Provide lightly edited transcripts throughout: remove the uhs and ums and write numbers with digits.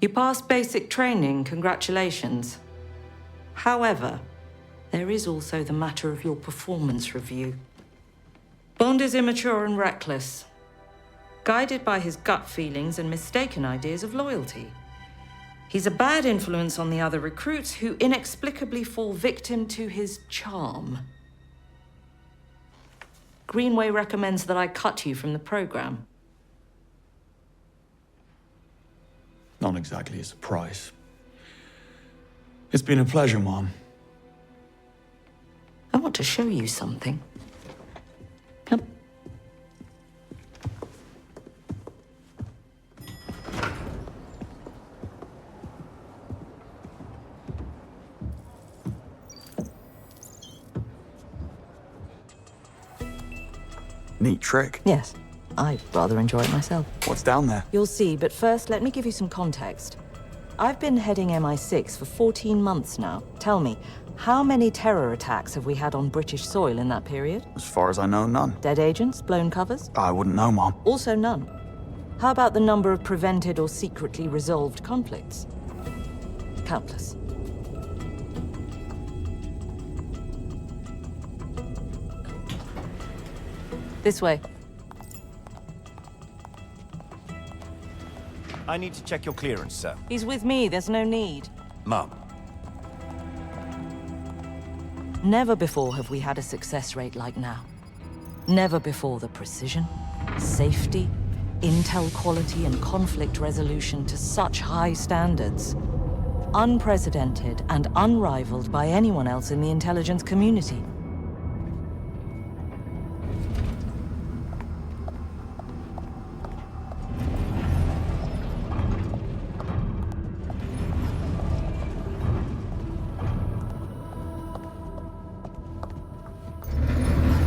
You passed basic training, congratulations. However, there is also the matter of your performance review. Bond is immature and reckless, guided by his gut feelings and mistaken ideas of loyalty. He's a bad influence on the other recruits who inexplicably fall victim to his charm. Greenway recommends that I cut you from the program. Not exactly a surprise. It's been a pleasure, Mom. I want to show you something. Come. Neat trick. Yes, I rather enjoy it myself. What's down there? You'll see, but first, let me give you some context. I've been heading MI6 for 14 months now. Tell me, how many terror attacks have we had on British soil in that period? As far as I know, none. Dead agents, blown covers? I wouldn't know, Mom. Also none. How about the number of prevented or secretly resolved conflicts? Countless. This way. I need to check your clearance, sir. He's with me, there's no need. Mum. Never before have we had a success rate like now. Never before the precision, safety, intel quality, and conflict resolution to such high standards. Unprecedented and unrivaled by anyone else in the intelligence community.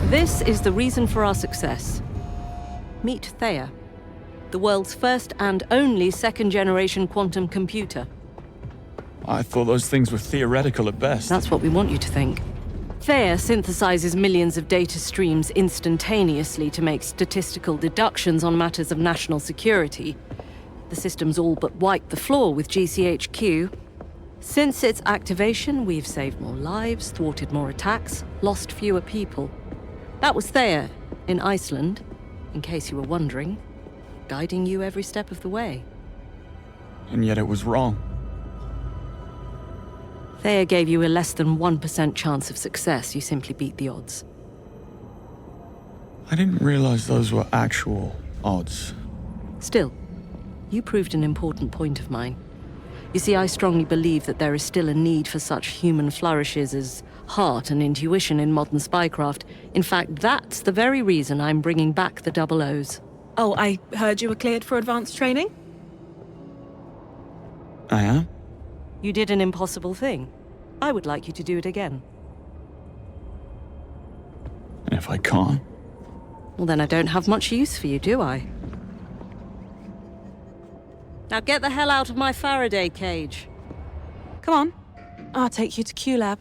This is the reason for our success. Meet THEIA, the world's first and only second-generation quantum computer. I thought those things were theoretical at best. That's what we want you to think. THEIA synthesizes millions of data streams instantaneously to make statistical deductions on matters of national security. The system's all but wiped the floor with GCHQ. Since its activation, we've saved more lives, thwarted more attacks, lost fewer people. That was THEIA in Iceland, in case you were wondering, guiding you every step of the way. And yet it was wrong. THEIA gave you a less than 1% chance of success. You simply beat the odds. I didn't realize those were actual odds. Still, you proved an important point of mine. You see, I strongly believe that there is still a need for such human flourishes as heart and intuition in modern spycraft. In fact, that's the very reason I'm bringing back the double O's. Oh, I heard you were cleared for advanced training? I am? You did an impossible thing. I would like you to do it again. And if I can't? Well, then I don't have much use for you, do I? Now get the hell out of my Faraday cage. Come on. I'll take you to Q Lab.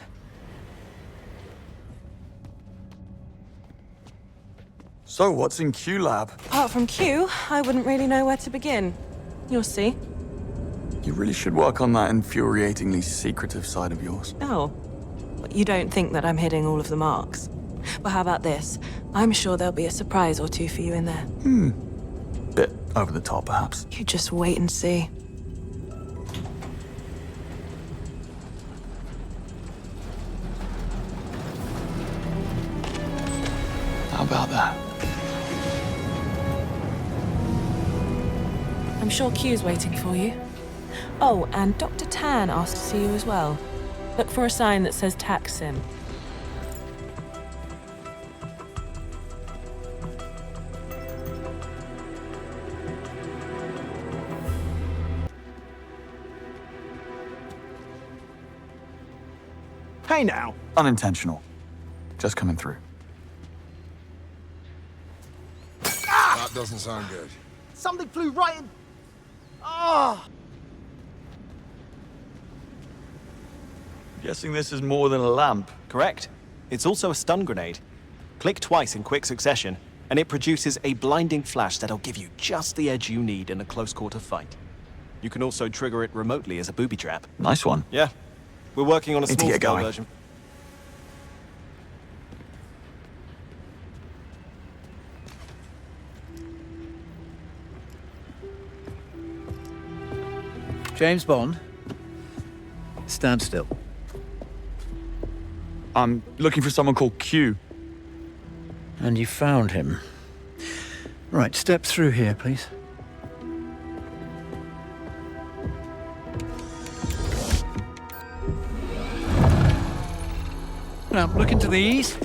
So what's in Q Lab? Apart from Q, I wouldn't really know where to begin. You'll see. You really should work on that infuriatingly secretive side of yours. Oh. You don't think that I'm hitting all of the marks? Well, how about this? I'm sure there'll be a surprise or two for you in there. Bit over the top, perhaps. You just wait and see. How about that? I'm sure Q's waiting for you. Oh, and Dr. Tan asked to see you as well. Look for a sign that says Tax Sim. Hey now. Unintentional. Just coming through. That doesn't sound good. Something flew right in... Ah! Guessing this is more than a lamp. Correct. It's also a stun grenade. Click twice in quick succession, and it produces a blinding flash that'll give you just the edge you need in a close-quarter fight. You can also trigger it remotely as a booby trap. Nice one. Yeah. We're working on a Need to small get scale going. version. James Bond. Stand still. I'm looking for someone called Q. And you found him. Right, step through here, please. Now, look into these.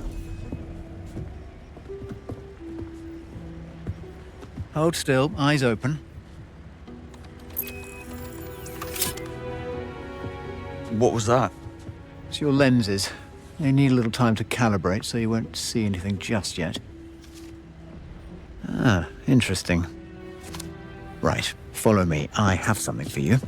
Hold still, eyes open. What was that? It's your lenses. They need a little time to calibrate, so you won't see anything just yet. Ah, interesting. Right, follow me. I have something for you.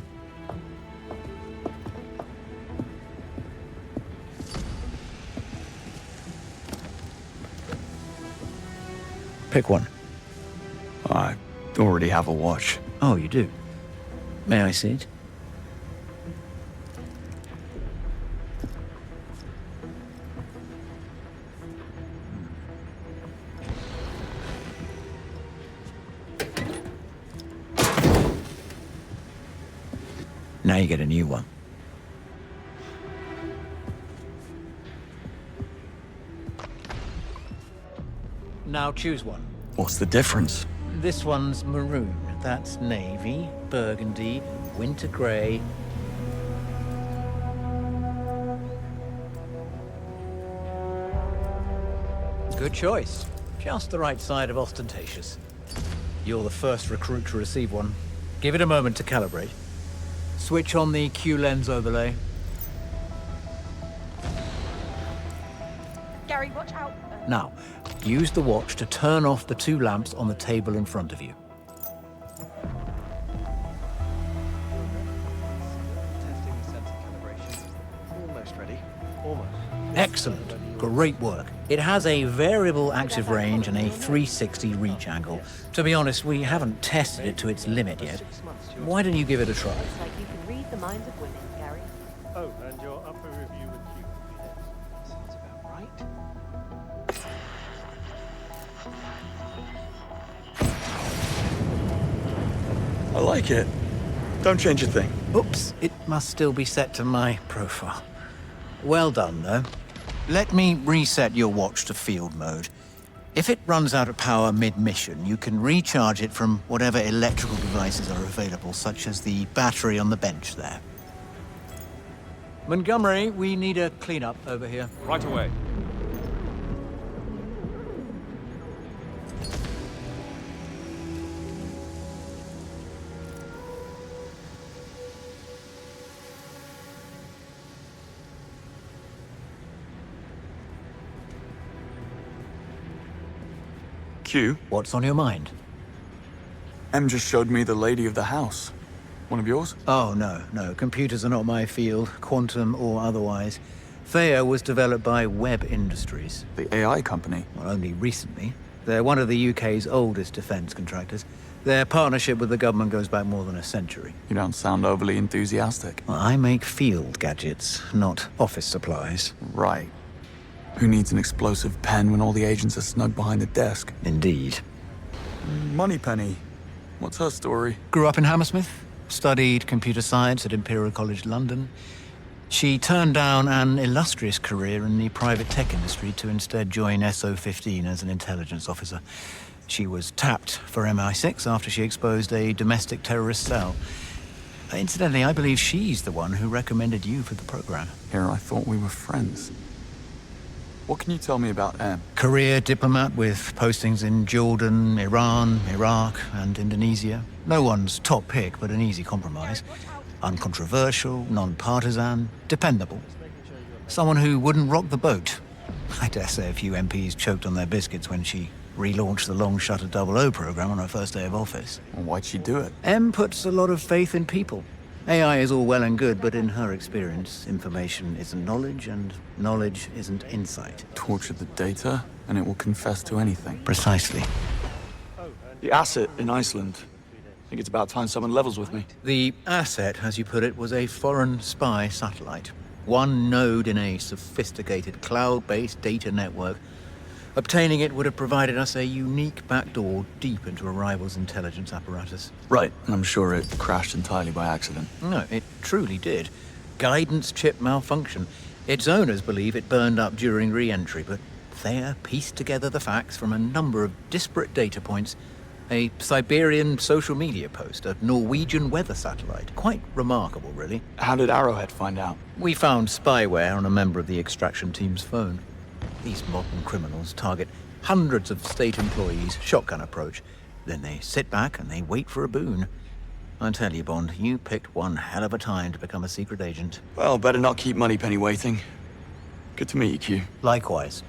Pick one. I already have a watch. Oh, you do? May I see it? Now you get a new one. Now choose one. What's the difference? This one's maroon. That's navy, burgundy, winter grey. Good choice. Just the right side of ostentatious. You're the first recruit to receive one. Give it a moment to calibrate. Switch on the Q lens overlay. Gary, watch out. Now, use the watch to turn off the two lamps on the table in front of you. Testing the sensor calibration. Almost ready. Almost. Excellent. Great work. It has a variable active range and a 360 reach angle. To be honest, we haven't tested it to its limit yet. Why don't you give it a try? It's like you can read the minds of women, Gary. Oh, and your upper review with Kiwi. Sounds about right. I like it. Don't change a thing. Oops, it must still be set to my profile. Well done, though. Let me reset your watch to field mode. If it runs out of power mid-mission, you can recharge it from whatever electrical devices are available, such as the battery on the bench there. Montgomery, we need a cleanup over here. Right away. Q, What's on your mind? M just showed me the lady of the house. One of yours? Oh, no. Computers are not my field, quantum or otherwise. THEIA was developed by Web Industries. The AI company. Well, only recently. They're one of the UK's oldest defence contractors. Their partnership with the government goes back more than a century. You don't sound overly enthusiastic. Well, I make field gadgets, not office supplies. Right. Who needs an explosive pen when all the agents are snug behind the desk? Indeed. Moneypenny. What's her story? Grew up in Hammersmith, studied computer science at Imperial College London. She turned down an illustrious career in the private tech industry to instead join SO15 as an intelligence officer. She was tapped for MI6 after she exposed a domestic terrorist cell. Incidentally, I believe she's the one who recommended you for the program. Here, I thought we were friends. What can you tell me about M? Career diplomat with postings in Jordan, Iran, Iraq, and Indonesia. No one's top pick, but an easy compromise. Uncontroversial, non-partisan, dependable. Someone who wouldn't rock the boat. I dare say a few MPs choked on their biscuits when she relaunched the long-shutter 00 program on her first day of office. Well, why'd she do it? M puts a lot of faith in people. AI is all well and good, but in her experience, information isn't knowledge, and knowledge isn't insight. Torture the data, and it will confess to anything. Precisely. The asset in Iceland. think it's about time someone levels with me. The asset, as you put it, was a foreign spy satellite. One node in a sophisticated cloud-based data network. Obtaining it would have provided us a unique backdoor deep into a rival's intelligence apparatus. Right, and I'm sure it crashed entirely by accident. No, it truly did. Guidance chip malfunction. Its owners believe it burned up during re-entry, but THEIA pieced together the facts from a number of disparate data points. A Siberian social media post, a Norwegian weather satellite. Quite remarkable, really. How did Arrowhead find out? We found spyware on a member of the extraction team's phone. These modern criminals target hundreds of state employees, shotgun approach. Then they sit back and they wait for a boon. I tell you, Bond, you picked one hell of a time to become a secret agent. Well, better not keep Moneypenny waiting. Good to meet you, Q. Likewise.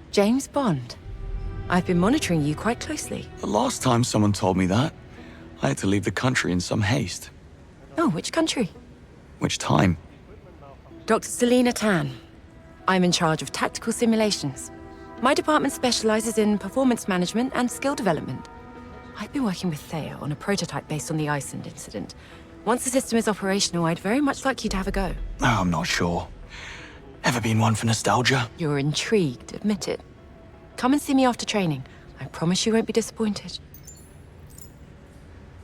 James Bond. I've been monitoring you quite closely. The last time someone told me that, I had to leave the country in some haste. Oh, which country? Which time? Dr. Selena Tan. I'm in charge of tactical simulations. My department specializes in performance management and skill development. I've been working with THEIA on a prototype based on the Iceland incident. Once the system is operational, I'd very much like you to have a go. Oh, I'm not sure. Ever been one for nostalgia? You're intrigued, admit it. Come and see me after training. I promise you won't be disappointed.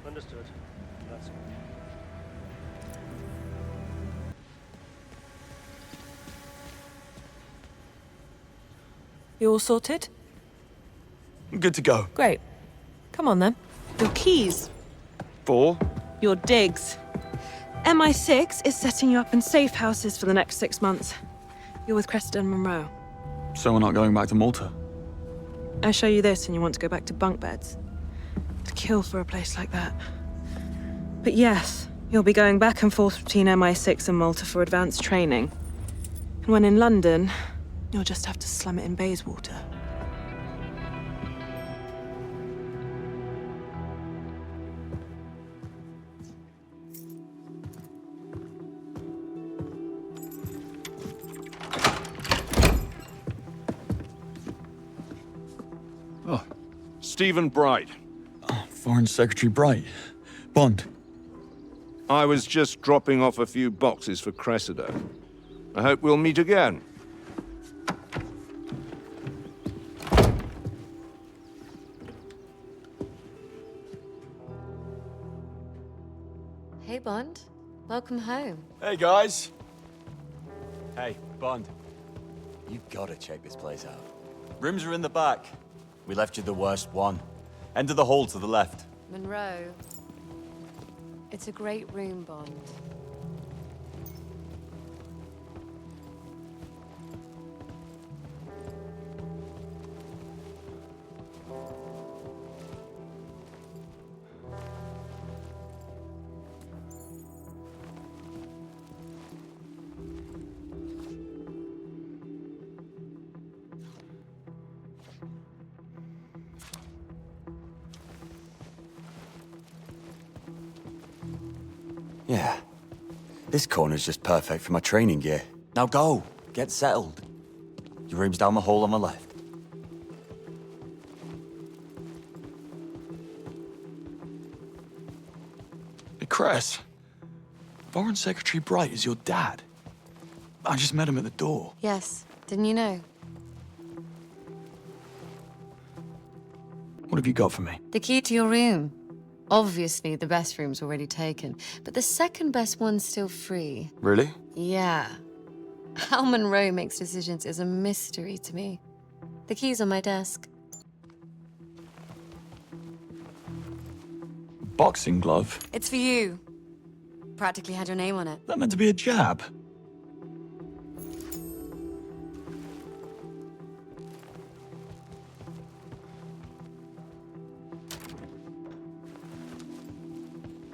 Understood. That's all. You all sorted? I'm good to go. Great. Come on then. Your keys. 4? Your digs. MI6 is setting you up in safe houses for the next 6 months. You're with Cressida and Monroe. So we're not going back to Malta? I show you this and you want to go back to bunk beds. To kill for a place like that. But yes, you'll be going back and forth between MI6 and Malta for advanced training. And when in London, you'll just have to slum it in Bayswater. Stephen Bright. Foreign Secretary Bright. Bond. I was just dropping off a few boxes for Cressida. I hope we'll meet again. Hey, Bond. Welcome home. Hey, guys. Hey, Bond. You gotta check this place out. Rooms are in the back. We left you the worst one. End of the hall to the left. Monroe. It's a great room, Bond. Yeah. This corner's just perfect for my training gear. Now go. Get settled. Your room's down the hall on the left. Hey, Cress. Foreign Secretary Bright is your dad. I just met him at the door. Yes. Didn't you know? What have you got for me? The key to your room. Obviously, the best room's already taken, but the second best one's still free. Really? Yeah. How Monroe makes decisions is a mystery to me. The key's on my desk. Boxing glove? It's for you. Practically had your name on it. That meant to be a jab.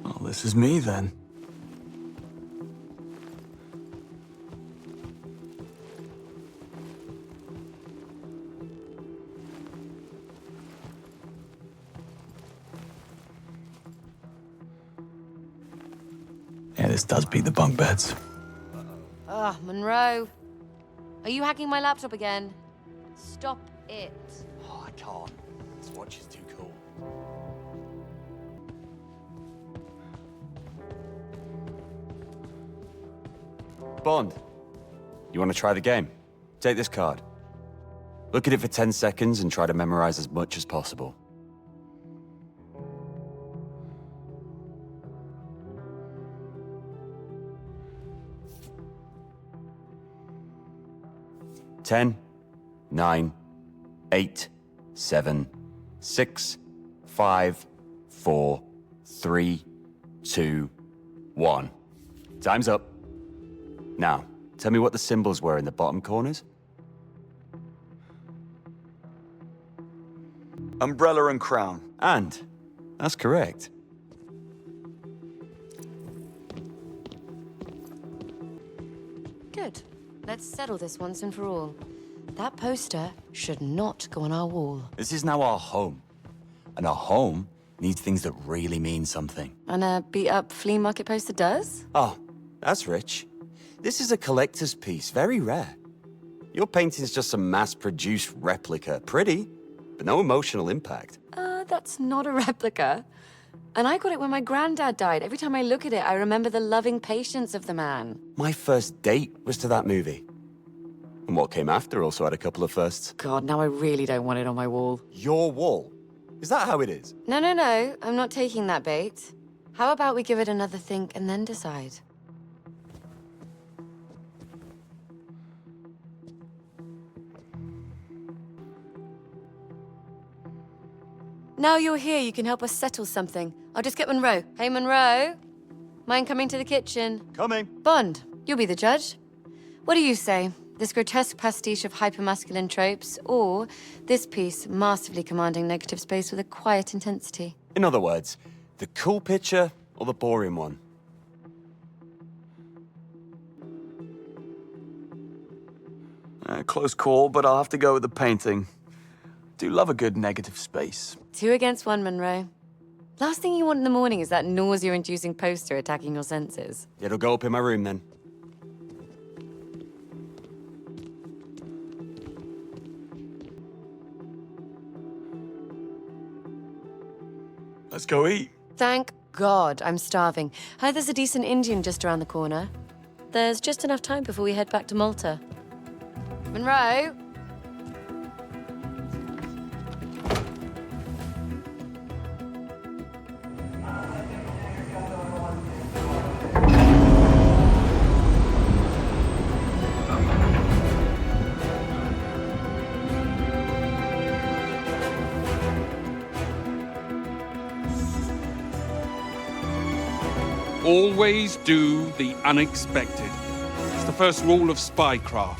Well, this is me then. this does beat the bunk beds. Ugh, Monroe. Are you hacking my laptop again? Stop it. Oh, I can't. This watch is too cool. Bond, you want to try the game? Take this card. Look at it for 10 seconds and try to memorize as much as possible. Ten, 9, 8, 7, 6, 5, 4, 3, 2, 1. Time's up. Now, tell me what the symbols were in the bottom corners. Umbrella and crown. And that's correct. Good. Let's settle this once and for all. That poster should not go on our wall. This is now our home. And our home needs things that really mean something. And a beat-up flea market poster does? Oh, that's rich. This is a collector's piece, very rare. Your painting's just some mass-produced replica. Pretty, but no emotional impact. That's not a replica. And I got it when my granddad died. Every time I look at it, I remember the loving patience of the man. My first date was to that movie. And what came after also had a couple of firsts. God, now I really don't want it on my wall. Your wall? Is that how it is? No, I'm not taking that bait. How about we give it another think and then decide? Now you're here, you can help us settle something. I'll just get Monroe. Hey, Monroe. Mind coming to the kitchen? Coming. Bond, you'll be the judge. What do you say? This grotesque pastiche of hypermasculine tropes, or this piece masterfully commanding negative space with a quiet intensity? In other words, the cool picture or the boring one? Close call, but I'll have to go with the painting. Do love a good negative space. 2 against 1, Monroe. Last thing you want in the morning is that nausea-inducing poster attacking your senses. It'll go up in my room then. Let's go eat. Thank God, I'm starving. Hi, there's a decent Indian just around the corner. There's just enough time before we head back to Malta. Monroe? Always do the unexpected. It's the first rule of spycraft.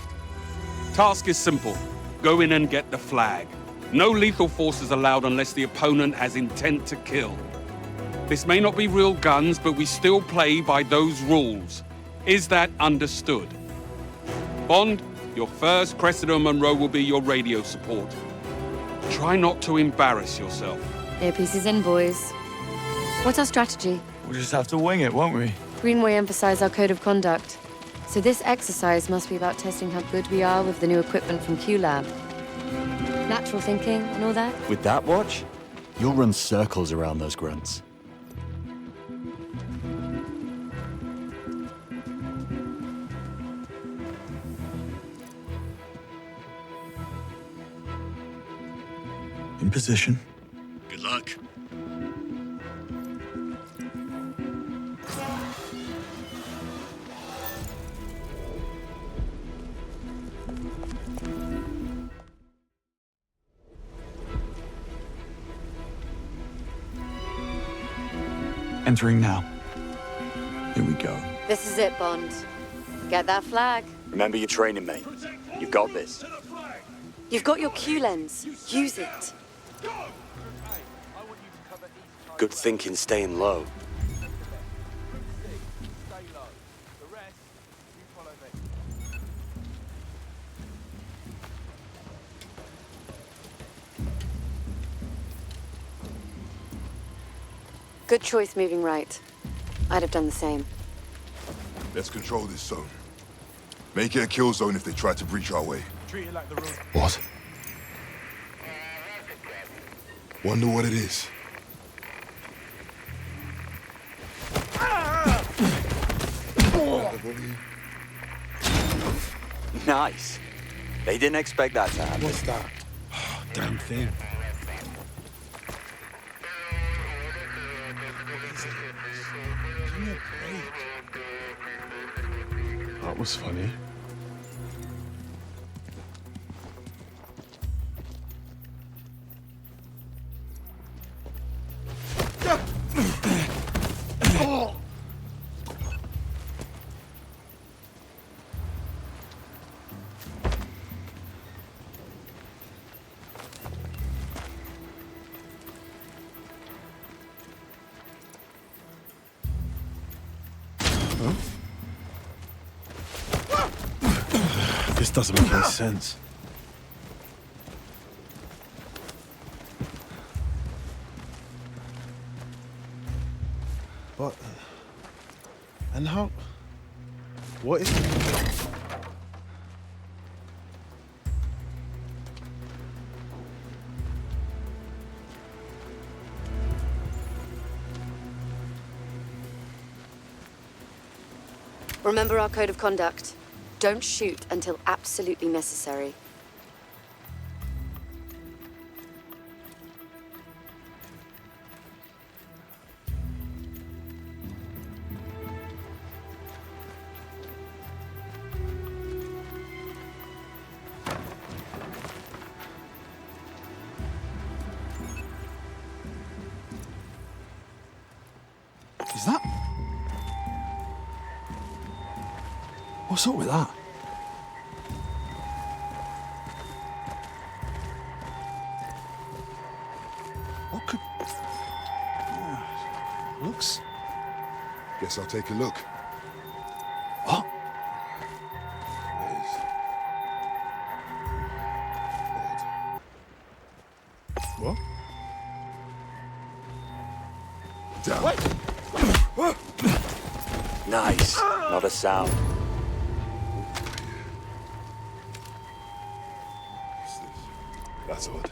Task is simple. Go in and get the flag. No lethal force is allowed unless the opponent has intent to kill. This may not be real guns, but we still play by those rules. Is that understood? Bond, your first Cressida Monroe will be your radio support. Try not to embarrass yourself. Earpieces in, boys. What's our strategy? We'll just have to wing it, won't we? Greenway emphasized our code of conduct. So this exercise must be about testing how good we are with the new equipment from Q-Lab. Natural thinking and all that. With that watch, you'll run circles around those grunts. In position. Good luck. Entering now. Here we go. This is it, Bond. Get that flag. Remember your training, mate. You've got this. You've got your Q lens. Use it. Good thinking staying low. Good choice moving right. I'd have done the same. Let's control this zone. Make it a kill zone if they try to breach our way. Treat it like the room. What? Wonder what it is. Nice. They didn't expect that to happen. What's that? Damn thing. Give me a break. That was funny. This doesn't make any sense. But... and how... what is... Remember our code of conduct. Don't shoot until absolutely necessary. Is that... what's up with that? What could... looks... Guess I'll take a look. What? What? Down. Nice. Not a sound. That's odd.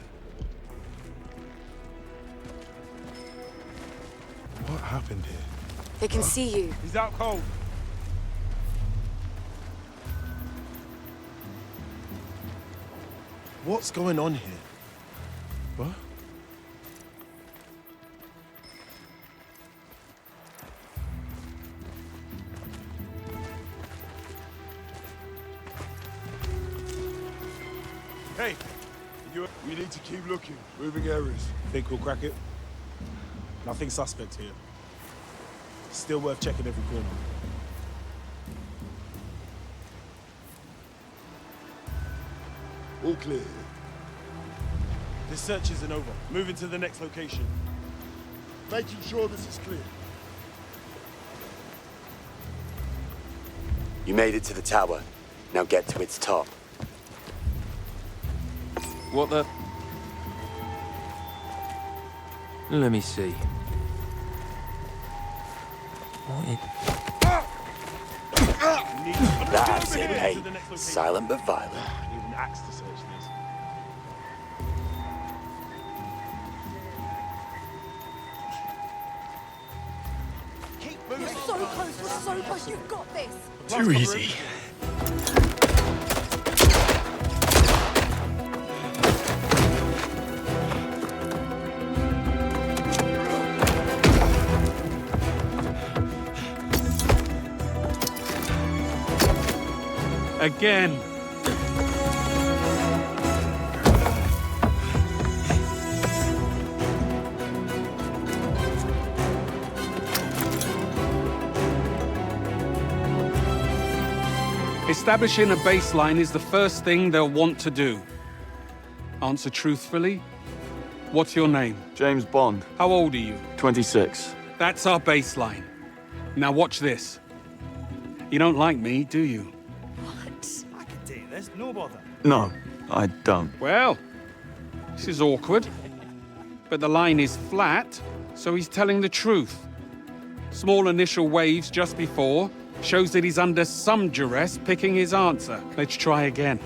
What happened here? They can see you. He's out cold. What's going on here? What? Hey, we need to keep looking. Moving areas. think we'll crack it? Nothing suspect here. Still worth checking every corner. All clear. This search isn't over. Moving to the next location. Making sure this is clear. You made it to the tower. Now get to its top. What the... Let me see. That's it, hey. Silent but violent. I need an axe to search this. You're so close, we're so close, you've got this! Too easy. Again. Establishing a baseline is the first thing they'll want to do. Answer truthfully. What's your name? James Bond. How old are you? 26. That's our baseline. Now watch this. You don't like me, do you? I can do this, no bother. No, I don't. Well, this is awkward. But the line is flat, so he's telling the truth. Small initial waves just before, Shows that he's under some duress picking his answer. Let's try again.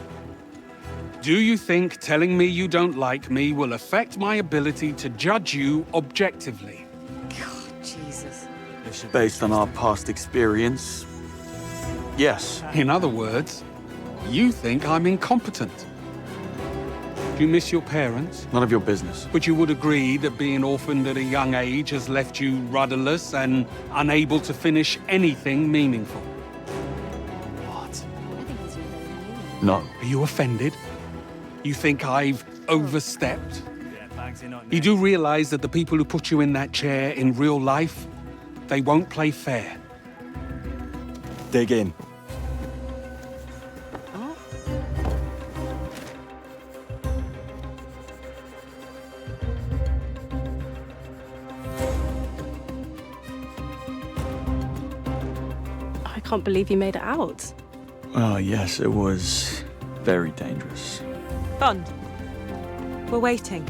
Do you think telling me you don't like me will affect my ability to judge you objectively? God, Jesus. Based on our past experience, yes. In other words, you think I'm incompetent. Do you miss your parents? None of your business. But you would agree that being orphaned at a young age has left you rudderless and unable to finish anything meaningful. What? No. Are you offended? You think I've overstepped? You do realize that the people who put you in that chair in real life, they won't play fair. Dig in. I can't believe you made it out. Oh, yes, it was very dangerous. Bond. We're waiting.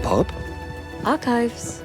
Pub? Archives.